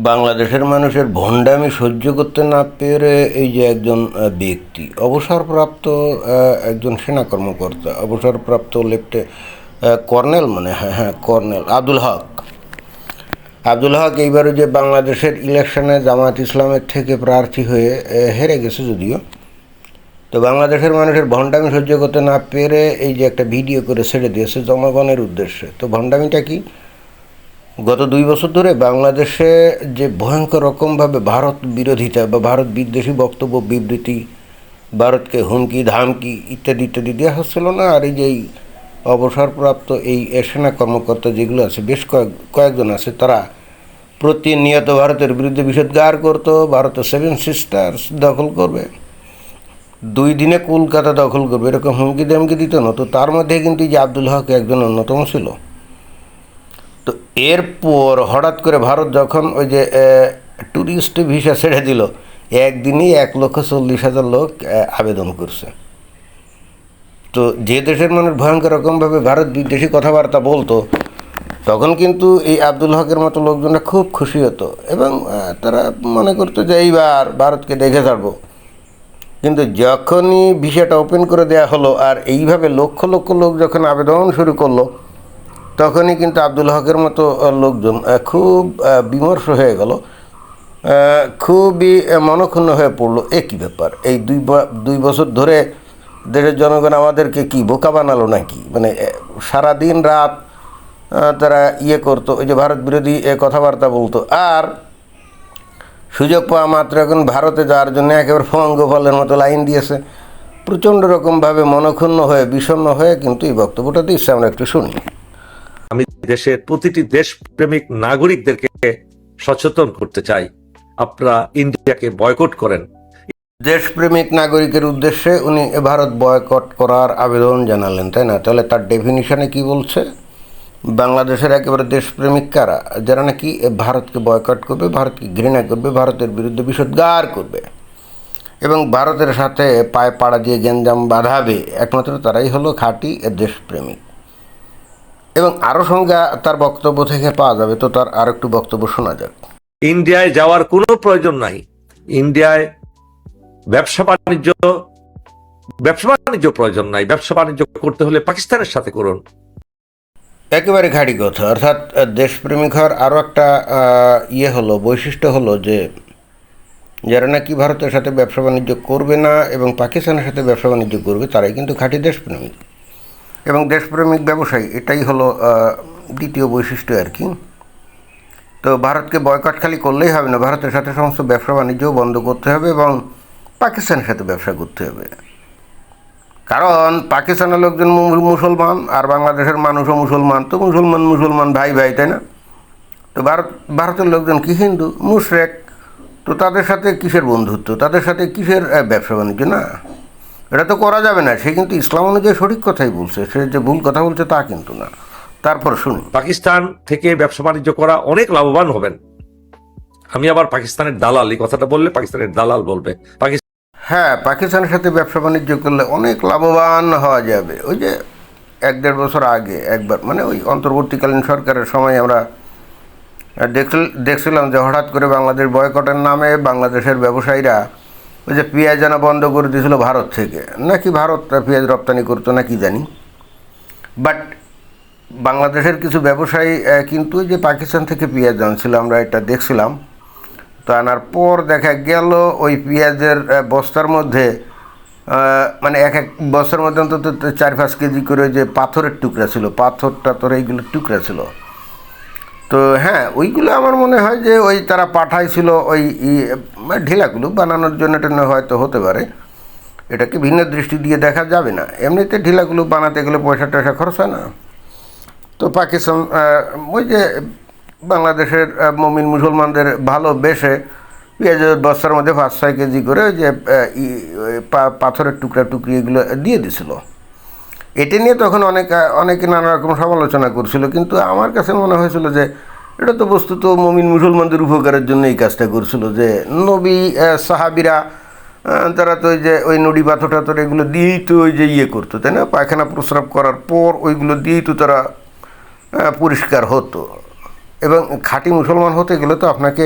বাংলাদেশের মানুষের ভণ্ডামি সহ্য করতে না পেরে এই যে একজন ব্যক্তি অবসরপ্রাপ্ত একজন সেনা কর্মকর্তা অবসরপ্রাপ্ত কর্নেল হ্যাঁ কর্নেল আব্দুল হক এইবারে যে বাংলাদেশের ইলেকশনে জামায়াত ইসলামের থেকে প্রার্থী হয়ে হেরে গেছে যদিও, তো বাংলাদেশের মানুষের ভণ্ডামি সহ্য করতে না পেরে এই যে একটা ভিডিও করে ছেড়ে দিয়েছে জনগণের উদ্দেশ্যে। তো ভণ্ডামিটা কি? গত 2 বছর ধরে বাংলাদেশে যে ভয়ঙ্কর রকমভাবে ভারত বিরোধিতা বা ভারত বিদ্বেষী বক্তব্য বিবৃতি, ভারতকে হুমকি ধামকি ইত্যাদি ইত্যাদি দেওয়া হচ্ছিল না। আর এই যে এই অবসরপ্রাপ্ত এই সেনা কর্মকর্তা যেগুলো আছে, বেশ কয়েকজন আছে, তারা প্রতিনিয়ত ভারতের বিরুদ্ধে বিষোদ্গার করতো। ভারতের 7 সিস্টার্স দখল করবে, 2 দিনে কলকাতা দখল করবে, এরকম হুমকি দামকি দিত না। তো তার মধ্যে কিন্তু এই যে আব্দুল হক একজন অন্যতম ছিল। তো এরপর হঠাৎ করে ভারত যখন ওই যে ট্যুরিস্ট ভিসা ছেড়ে দিল, একদিনই 1,40,000 লোক আবেদন করছে। তো যে দেশের মানুষ ভয়ঙ্কর রকমভাবে ভারত বিদ্বেষী কথাবার্তা বলতো, তখন কিন্তু এই আব্দুল হকের মতো লোকজনরা খুব খুশি হতো এবং তারা মনে করতো যে এইবার ভারতকে দেখে ছাড়বো। কিন্তু যখনই ভিসাটা ওপেন করে দেওয়া হলো আর এইভাবে লক্ষ লক্ষ লোক যখন আবেদন শুরু করলো, তখনই কিন্তু আব্দুল হকের মতো লোকজন খুব বিমর্ষ হয়ে গেল, খুবই মনক্ষুণ্ণ হয়ে পড়লো। কী ব্যাপার, এই 2 বছর ধরে দেশের জনগণ আমাদেরকে কি বোকা বানালো নাকি? মানে সারাদিন রাত তারা করতো, ওই যে ভারত বিরোধী কথাবার্তা বলতো, আর সুযোগ পাওয়া মাত্র এখন ভারতে যাওয়ার জন্য একেবারে পঙ্গপালের মতো লাইন দিয়েছে। প্রচণ্ড রকমভাবে মনক্ষুণ্ণ হয়ে বিষণ্ণ হয়ে কিন্তু এই বক্তব্যটা দিচ্ছে। আমরা একটু শুনি। আমি দেশের প্রতিটি দেশপ্রেমিক নাগরিকদেরকে সচেতন করতে চাই, আপনারা ইন্ডিয়াকে বয়কট করেন। দেশপ্রেমিক নাগরিকের উদ্দেশ্যে উনি ভারত বয়কট করার আবেদন জানালেন, তাই না? তাহলে তার ডেফিনিশনে কি বলছে? বাংলাদেশের একেবারে দেশপ্রেমিক কারা? যারা নাকি ভারতকে বয়কট করবে, ভারতকে ঘৃণা করবে, ভারতের বিরুদ্ধে বিষোদ্গার করবে এবং ভারতের সাথে পায়ে পাড়া দিয়ে গেঞ্জাম বাঁধাবে, একমাত্র তারাই হলো খাঁটি দেশপ্রেমিক। এবং আরও সংজ্ঞা তার বক্তব্য থেকে পাওয়া যাবে। তো তার আর একটু বক্তব্য শোনা যাক। ইন্ডিয়ায় যাওয়ার কোনো প্রয়োজন নাই। ইন্ডিয়ায় ব্যবসা বাণিজ্য প্রয়োজন নাই। ব্যবসা বাণিজ্য করতে হলে পাকিস্তানের সাথে করুন। একেবারে ঘাড়ি কথা। অর্থাৎ দেশপ্রেমিক হওয়ার আরও একটা হলো বৈশিষ্ট্য হলো যে যারা নাকি ভারতের সাথে ব্যবসা বাণিজ্য করবে না এবং পাকিস্তানের সাথে ব্যবসা বাণিজ্য করবে, তারাই কিন্তু খাঁটি দেশপ্রেমিক এবং দেশপ্রেমিক ব্যবসায়ী। এটাই হলো দ্বিতীয় বৈশিষ্ট্য আর কি। তো ভারতকে বয়কট খালি করলেই হবে না, ভারতের সাথে সমস্ত ব্যবসা বাণিজ্যও বন্ধ করতে হবে এবং পাকিস্তানের সাথে ব্যবসা করতে হবে। কারণ পাকিস্তানের লোকজন মুসলমান আর বাংলাদেশের মানুষও মুসলমান, তো মুসলমান ভাই ভাই, তাই না? তো ভারতের লোকজন কি হিন্দু, মুশরেক, তো তাদের সাথে কিসের বন্ধুত্ব, তাদের সাথে কিসের ব্যবসা বাণিজ্য? না, এটা তো করা যাবে না। সে কিন্তু ইসলাম অনুযায়ী সঠিক কথাই বলছে, সে যে ভুল কথা বলছে তা কিন্তু না। তারপর শুনি। পাকিস্তান থেকে ব্যবসা বাণিজ্য করা অনেক লাভবান হবেন। আমি আবার পাকিস্তানের দালাল, এই কথাটা বললে পাকিস্তানের দালাল বলবে। হ্যাঁ, পাকিস্তানের সাথে ব্যবসা বাণিজ্য করলে অনেক লাভবান হওয়া যাবে। ওই যে 1-1.5 বছর আগে একবার, মানে ওই অন্তর্বর্তীকালীন সরকারের সময় আমরা দেখছিলাম যে হঠাৎ করে বাংলাদেশ বয়কটের নামে বাংলাদেশের ব্যবসায়ীরা ওই যে পেঁয়াজ আনা বন্ধ করে দিয়েছিল ভারত থেকে, নাকি ভারত পেঁয়াজ রপ্তানি করতো না কি জানি। বাট বাংলাদেশের কিছু ব্যবসায়ী কিন্তু ওই যে পাকিস্তান থেকে পেঁয়াজ আনছিল, আমরা এটা দেখছিলাম। তো আনার পর দেখা গেল ওই পেঁয়াজের বস্তার মধ্যে মানে এক বস্তার মধ্যে অন্তত 4-5 কেজি করে যে পাথরের টুকরা ছিল, পাথর এইগুলো টুকরা ছিল। তো হ্যাঁ, ওইগুলো আমার মনে হয় যে ওই তারা পাঠাইছিল ওই ঢিলাগুলো বানানোর জন্য, এটা হয়তো হতে পারে। এটাকে ভিন্ন দৃষ্টি দিয়ে দেখা যাবে না। এমনিতে ঢিলাগুলো বানাতে গেলে পয়সা টয়সা খরচ হয় না। তো পাকিস্তান ওই যে বাংলাদেশের মুমিন মুসলমানদের ভালোবেসে পেঁয়াজের বস্তার মধ্যে 5-6 কেজি করে ওই যে পাথরের টুকরি এগুলো দিয়ে দিছিল। এটা নিয়ে তখন অনেকে নানা রকম সমালোচনা করছিল, কিন্তু আমার কাছে মনে হয়েছিল যে এটা তো বস্তুত মুমিন মুসলমানদের উপকারের জন্য এই কাজটা করছিল। যে নবী সাহাবিরা তারা তো ওই যে ওই নড়ি পাথর টাথর এগুলো দিয়েই তো ওই যে করতো, তাই না? পায়খানা প্রস্রাব করার পর ওইগুলো দিয়েই তো তারা পরিষ্কার হতো। এবং খাঁটি মুসলমান হতে গেলে তো আপনাকে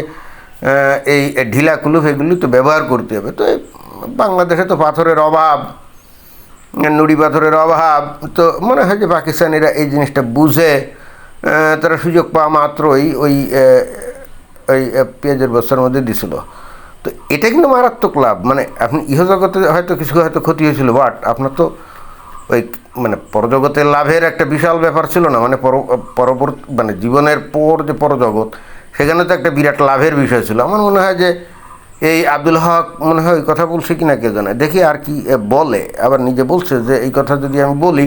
এই ঢিলা কুলুপ এগুলি তো ব্যবহার করতে হবে। তো বাংলাদেশে তো পাথরের অভাব, নুড়ি পাথরের অভাব, তো মনে হয় যে পাকিস্তানিরা এই জিনিসটা বুঝে তারা সুযোগ পাওয়া মাত্রই ওই পেঁয়াজের বস্তার মধ্যে দিছিল। তো এটা কিন্তু মারাত্মক লাভ, মানে আপনি ইহজগতে হয়তো কিছু হয়তো ক্ষতি হয়েছিল, বাট আপনার তো ওই মানে পরজগতের লাভের একটা বিশাল ব্যাপার ছিল না, মানে পরবর্তী মানে জীবনের পর যে পরজগৎ, সেখানে তো একটা বিরাট লাভের বিষয় ছিল। আমার মনে হয় যে এই আব্দুল হক মনে হয় ওই কথা বলছে কিনা কে জানে, দেখি আর কি বলে। আবার নিজে বলছে যে এই কথা যদি আমি বলি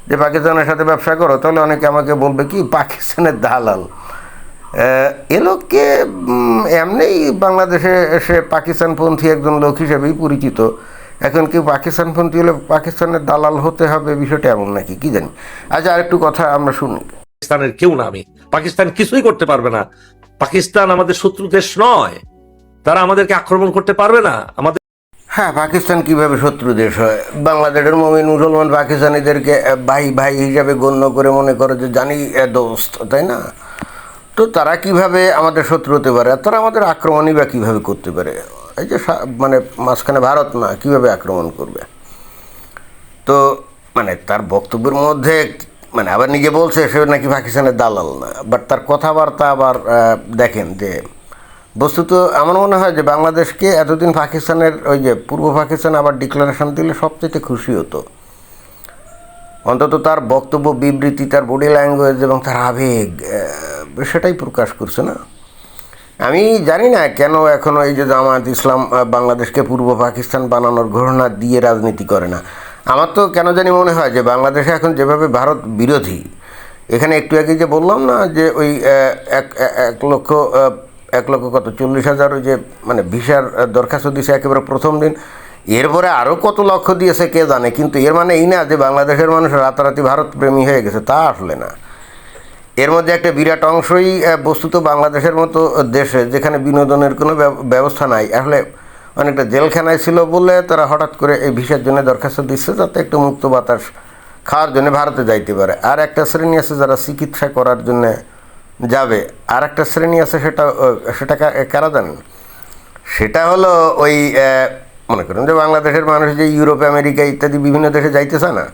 যে পাকিস্তানের সাথে ব্যবসা করো, তাহলে অনেকে আমাকে বলবে কি পাকিস্তানের দালাল। এ লোককে এমনিই বাংলাদেশে এসে পাকিস্তানপন্থী একজন লোক হিসেবেই পরিচিত। এখন কেউ পাকিস্তানপন্থী হলে পাকিস্তানের দালাল হতে হবে, বিষয়টা এমন নাকি, কি জানি। আচ্ছা, আরেকটু কথা আমরা শুনি। পাকিস্তানের কেউ না আমি, পাকিস্তান কিছুই করতে পারবে না। পাকিস্তান আমাদের শত্রু দেশ নয়, তারা আমাদেরকে আক্রমণ করতে পারবে না। আমাদের হ্যাঁ, পাকিস্তান কিভাবে শত্রু দেশ হয়? বাংলাদেশের মুমিন মুসলমান পাকিস্তানিদেরকে ভাই ভাই হিসাবে গণ্য করে মনে করে যে জানি দোস্ত, তাই না? তো তারা কিভাবে আমাদের শত্রু হতে পারে? আর তারা আমাদের আক্রমণই বা কীভাবে করতে পারে? এই যে মানে মাঝখানে ভারত না, কীভাবে আক্রমণ করবে? তো মানে তার বক্তব্যের মধ্যে মানে আবার নিজে বলছে সে নাকি পাকিস্তানের দালাল না, বাট তার কথাবার্তা আবার দেখেন যে বস্তুত আমার মনে হয় যে বাংলাদেশকে এতদিন পাকিস্তানের ওই যে পূর্ব পাকিস্তান আবার ডিক্লারেশন দিলে সবচেয়ে খুশি হতো। অন্তত তার বক্তব্য, বিবৃতি, তার বডি ল্যাঙ্গুয়েজ এবং তার আবেগ সেটাই প্রকাশ করছে না। আমি জানি না কেন এখনও এই যে জামায়াত ইসলাম বাংলাদেশকে পূর্ব পাকিস্তান বানানোর ঘোষণা দিয়ে রাজনীতি করে না। আমার তো কেন জানি মনে হয় যে বাংলাদেশে এখন যেভাবে ভারত বিরোধী, এখানে একটু আগে যে বললাম না যে ওই এক লক্ষ কত 40,000 ওই যে মানে ভিসার দরখাস্ত দিয়েছে একেবারে প্রথম দিন, এরপরে আরও কত লক্ষ দিয়েছে কে জানে। কিন্তু এর মানে এই না যে বাংলাদেশের মানুষ রাতারাতি ভারত প্রেমী হয়ে গেছে, তা আসলে না। এর মধ্যে একটা বিরাট অংশই বস্তুত বাংলাদেশের মতো দেশে যেখানে বিনোদনের কোনো ব্যবস্থা নাই, আসলে অনেকটা জেলখানায় ছিল বলে তারা হঠাৎ করে এই ভিসার জন্য দরখাস্ত দিচ্ছে যাতে একটু মুক্ত বাতাস খাওয়ার জন্য ভারতে যাইতে পারে। আর একটা শ্রেণী আছে যারা চিকিৎসা করার জন্য যাবে, আর একটা শ্রেণী আছে সেটা কারা জানেন? সেটা হলো ওই মনে করেন যে বাংলাদেশের মানুষ যে ইউরোপ, আমেরিকা ইত্যাদি বিভিন্ন দেশে যাইতেছে না,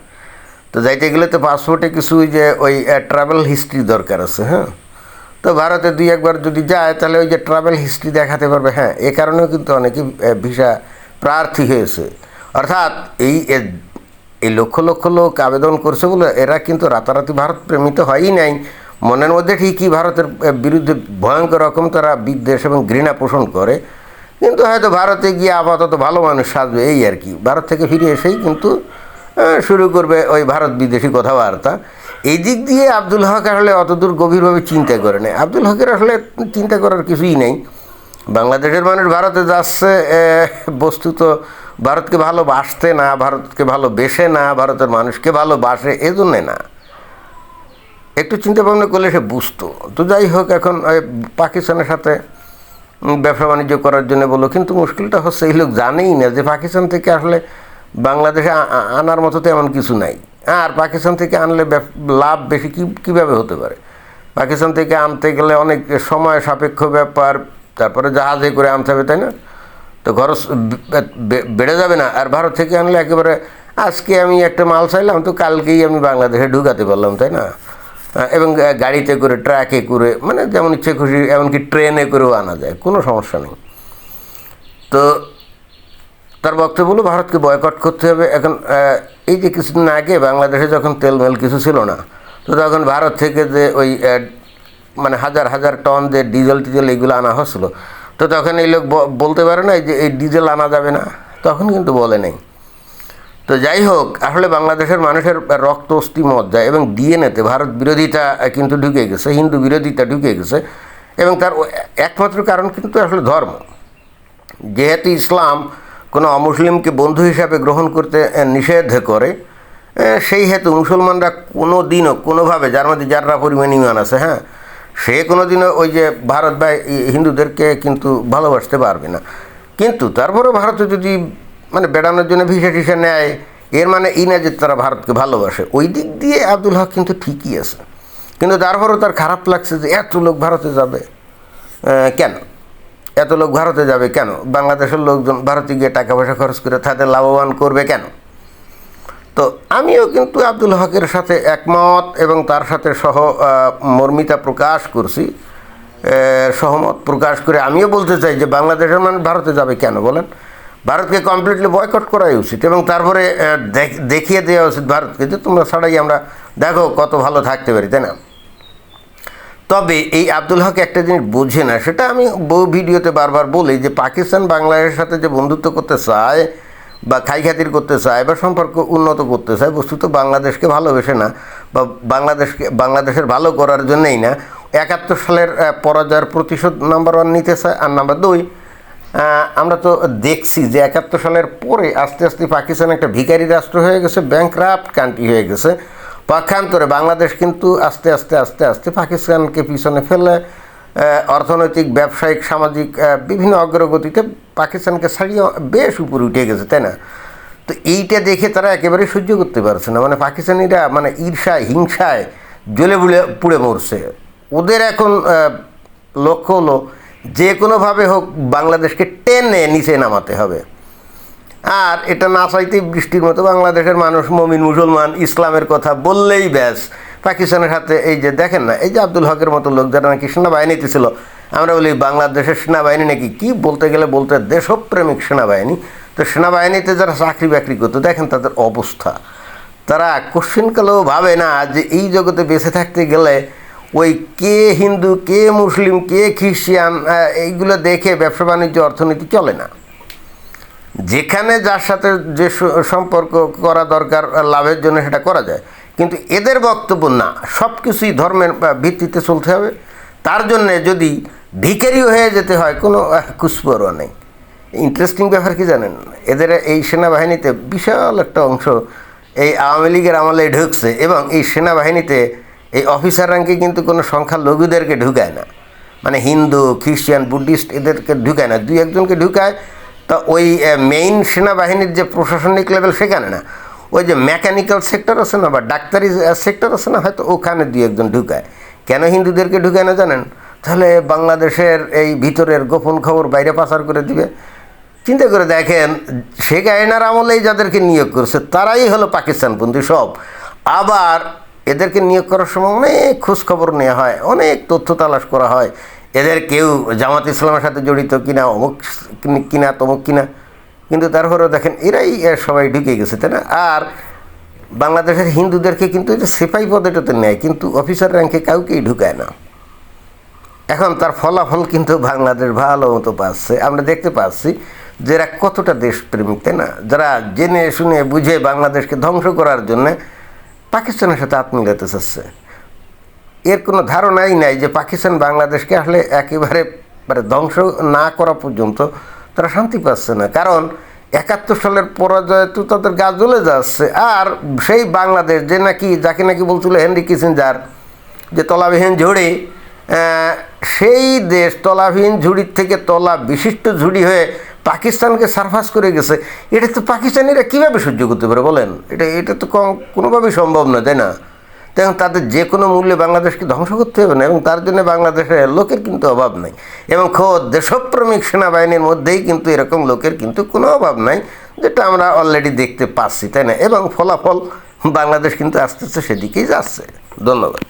তো যাইতে গেলে তো পাসপোর্টে কিছু যে ওই ট্রাভেল হিস্ট্রি দরকার আছে। হ্যাঁ, তো ভারতে দুই একবার যদি যায় তাহলে ওই যে ট্রাভেল হিস্ট্রি দেখাতে পারবে। হ্যাঁ, এ কারণেও কিন্তু অনেকেই ভিসা প্রার্থী হয়েছে। অর্থাৎ এই লক্ষ লক্ষ লোক আবেদন করছে বলে এরা কিন্তু রাতারাতি ভারত প্রেমিত হয়ই নাই। মনের মধ্যে ঠিকই ভারতের বিরুদ্ধে ভয়ঙ্কর রকম তারা বিদ্বেষ এবং ঘৃণা পোষণ করে, কিন্তু হয়তো ভারতে গিয়ে আপাতত ভালো মানুষ সাজবে এই আর কি। ভারত থেকে ফিরে এসেই কিন্তু শুরু করবে ওই ভারত বিদেশি কথাবার্তা। এই দিক দিয়ে আব্দুল হক আসলে অতদূর গভীরভাবে চিন্তা করে নেই। আব্দুল হকের আসলে চিন্তা করার কিছুই নেই। বাংলাদেশের মানুষ ভারতে যাচ্ছে বস্তুত ভারতকে ভালোবাসতে না, ভারতকে ভালোবেসে না, ভারতের মানুষকে ভালোবাসে এজন্যে না। একটু চিন্তা ভাবনা করলে সে বুঝতো। তো যাই হোক, এখন পাকিস্তানের সাথে ব্যবসা বাণিজ্য করার জন্য বলো, কিন্তু মুশকিলটা হচ্ছে এই লোক জানেই না যে পাকিস্তান থেকে আসলে বাংলাদেশে আনার মতো তো এমন কিছু নাই। আর পাকিস্তান থেকে আনলে লাভ বেশি কীভাবে হতে পারে? পাকিস্তান থেকে আনতে গেলে অনেক সময় সাপেক্ষ ব্যাপার, তারপরে জাহাজে করে আনতে হবে, তাই না? তো খরচ বেড়ে যাবে না? আর ভারত থেকে আনলে একেবারে আজকে আমি একটা মাল চাইলাম তো কালকেই আমি বাংলাদেশে ঢুকাতে পারলাম, তাই না? এবং গাড়িতে করে, ট্রাকে করে, মানে যেমন ইচ্ছে খুশি, এমনকি ট্রেনে করেও আনা যায়, কোনো সমস্যা নেই। তো তার বক্তব্য হলো ভারতকে বয়কট করতে হবে। এখন এই যে কিছুদিন আগে বাংলাদেশে যখন তেলমেল কিছু ছিল না, তো তখন ভারত থেকে যে ওই মানে হাজার হাজার টন যে ডিজেল টিজেল এইগুলো আনা হচ্ছিল, তো তখন এই লোক বলতে পারে না যে এই ডিজেল আনা যাবে না, তখন কিন্তু বলে নেই। তো যাই হোক, আসলে বাংলাদেশের মানুষের রক্ত, অস্থি, মজ্জা এবং ডিএনএতে ভারত বিরোধিতা কিন্তু ঢুকে গেছে, হিন্দু বিরোধিতা ঢুকে গেছে। এবং তার একমাত্র কারণ কিন্তু আসলে ধর্ম। যেহেতু ইসলাম কোনো অমুসলিমকে বন্ধু হিসাবে গ্রহণ করতে নিষেধ করে, সেই হেতু মুসলমানরা কোনো দিনও কোনোভাবে, যার মধ্যে যারা পরিমাণ ইমান আছে, হ্যাঁ, সে কোনো দিনও ওই যে ভারত বা হিন্দুদেরকে কিন্তু ভালোবাসতে পারবে না। কিন্তু তারপরেও ভারতে যদি মানে বেড়ানোর জন্য ভিসা টিসা নেয়, এর মানে এই না যে তারা ভারতকে ভালোবাসে। ওই দিক দিয়ে আব্দুল হক কিন্তু ঠিকই আছে। কিন্তু তারপরেও তার খারাপ লাগছে যে এত লোক ভারতে যাবে কেন, এত লোক ভারতে যাবে কেন, বাংলাদেশের লোকজন ভারতে গিয়ে টাকা পয়সা খরচ করে তাদের লাভবান করবে কেন। তো আমিও কিন্তু আব্দুল হকের সাথে একমত এবং তার সাথে মর্মিতা প্রকাশ করছি, সহমত প্রকাশ করে আমিও বলতে চাই যে বাংলাদেশের মানুষ ভারতে যাবে কেন বলেন, ভারতকে কমপ্লিটলি বয়কট করাই উচিত এবং তারপরে দেখিয়ে দেওয়া উচিত ভারতকে যে তোমরা ছাড়াই আমরা দেখো কত ভালো থাকতে পারি, তাই না। তবে এই আব্দুল হক একটা জিনিস বোঝে না, সেটা আমি বহু ভিডিওতে বারবার বলি যে পাকিস্তান বাংলাদেশের সাথে যে বন্ধুত্ব করতে চায় বা খাতির করতে চায় বা সম্পর্ক উন্নত করতে চায়, বস্তুত বাংলাদেশকে ভালোবেসে না বা বাংলাদেশের ভালো করার জন্যই না, 71 সালের পরাজয়ের প্রতিশোধ নাম্বার 1 নিতে চায়। আর নাম্বার 2, আমরা তো দেখছি যে 71 সালের পরে আস্তে আস্তে পাকিস্তান একটা ভিখারি রাষ্ট্র হয়ে গেছে, ব্যাংকরাপ্ট কান্ট্রি হয়ে গেছে। পক্ষান্তরে বাংলাদেশ কিন্তু আস্তে আস্তে আস্তে আস্তে পাকিস্তানকে পিছনে ফেলে অর্থনৈতিক, ব্যবসায়িক, সামাজিক বিভিন্ন অগ্রগতিতে পাকিস্তানকে ছাড়িয়ে বেশ উপরে উঠে গেছে, তাই না। তো এইটা দেখে তারা একেবারেই সহ্য করতে পারছে না, মানে পাকিস্তানিরা মানে ঈর্ষায় হিংসায় জ্বলে পুড়ে মরছে। ওদের এখন লক্ষ্য হলো যে কোনোভাবে হোক বাংলাদেশকে টেনে নিচে নামাতে হবে। আর এটা না চাইতেই বৃষ্টির মতো বাংলাদেশের মানুষ মমিন মুসলমান ইসলামের কথা বললেই ব্যাস পাকিস্তানের সাথে এই যে দেখেন না, এই যে আব্দুল হকের মতো লোক যারা নাকি সেনাবাহিনীতে ছিল, আমরা বলি বাংলাদেশের সেনাবাহিনী নাকি কি বলতে গেলে দেশপ্রেমিক সেনাবাহিনী। তো সেনাবাহিনীতে যারা চাকরি বাকরি করতো দেখেন তাদের অবস্থা, তারা কোশ্চেনকালেও ভাবে না যে এই জগতে বেঁচে থাকতে গেলে ওই কে হিন্দু কে মুসলিম কে খ্রিস্টান এইগুলো দেখে ব্যবসা বাণিজ্য অর্থনীতি চলে না। যেখানে যার সাথে যে সম্পর্ক করা দরকার লাভের জন্য সেটা করা যায়, কিন্তু এদের বক্তব্য না, সব কিছুই ধর্মের ভিত্তিতে চলতে হবে, তার জন্যে যদি ভিখারিও হয়ে যেতে হয় কোনো কুসপরোয়া নেই। ইন্টারেস্টিং ব্যাপার কি জানেন, এদের এই সেনাবাহিনীতে বিশাল একটা অংশ এই আওয়ামী লীগের আমলে ঢুকছে এবং এই সেনাবাহিনীতে এই অফিসার র্যাঙ্কে কিন্তু কোনো সংখ্যালঘুদেরকে ঢুকায় না, মানে হিন্দু খ্রিস্টান বুদ্ধিস্ট এদেরকে ঢুকায় না, 2-1জনকে ঢুকায়। তা ওই মেইন সেনাবাহিনীর যে প্রশাসনিক লেভেল সেখানে না, ওই যে মেকানিক্যাল সেক্টর আছে না বা ডাক্তারি সেক্টর আছে না, হয়তো ওখানে 2-1জন ঢুকায়। কেন হিন্দুদেরকে ঢুকায় না জানেন, তাহলে বাংলাদেশের এই ভিতরের গোপন খবর বাইরে পাচার করে দিবে। চিন্তা করে দেখেন, শেখ হাসিনার আমলেই যাদেরকে নিয়োগ করছে তারাই হলো পাকিস্তানপন্থী সব। আবার এদেরকে নিয়োগ করার সময় অনেক খোঁজখবর নেওয়া হয়, অনেক তথ্য তালাশ করা হয়, এদের কেউ জামাত ইসলামের সাথে জড়িত কিনা, অমুক কিনা তমুক কিনা, কিন্তু তারপরেও দেখেন এরাই সবাই ঢুকে গেছে, তাই না। আর বাংলাদেশের হিন্দুদেরকে কিন্তু এই যে সিপাহী পদেটাতে নেয়, কিন্তু অফিসার র্যাঙ্কে কাউকেই ঢুকায় না। এখন তার ফলাফল কিন্তু বাংলাদেশ ভালো মতো পাচ্ছে, আমরা দেখতে পাচ্ছি যে এরা কতটা দেশপ্রেমিক, তাই না। যারা জেনে শুনে বুঝে বাংলাদেশকে ধ্বংস করার জন্যে পাকিস্তানের সাথে হাত মিলাতে চাচ্ছে, এর কোনো ধারণাই নাই যে পাকিস্তান বাংলাদেশকে আসলে একেবারে মানে ধ্বংস না করা পর্যন্ত তারা শান্তি পাচ্ছে না। কারণ 71 সালের পরাজয় তো তাদের গা জ্বলে যাচ্ছে। আর সেই বাংলাদেশ যে নাকি যাকে নাকি বলছিল হেনরি কিসিঞ্জার যে তলাবিহীন ঝুড়ি, সেই দেশ তলাবিহীন ঝুড়ির থেকে তলা বিশিষ্ট ঝুড়ি হয়ে পাকিস্তানকে সারফাস করে গেছে। এটা তো পাকিস্তানিরা কীভাবে সহ্য করতে পারে বলেন, এটা তো কোনোভাবেই সম্ভব নয়, তাই না। তখন তাদের যে কোনো মূল্যে বাংলাদেশকে ধ্বংস করতে হবে না, এবং তার জন্য বাংলাদেশের লোকের কিন্তু অভাব নাই, এবং খোদ দেশপ্রেমিক সেনাবাহিনীর মধ্যেই কিন্তু এরকম লোকের কিন্তু কোনো অভাব নাই, যেটা আমরা অলরেডি দেখতে পাচ্ছি, তাই না। এবং ফলাফল বাংলাদেশ কিন্তু আস্তে আস্তে সেদিকেই যাচ্ছে। ধন্যবাদ।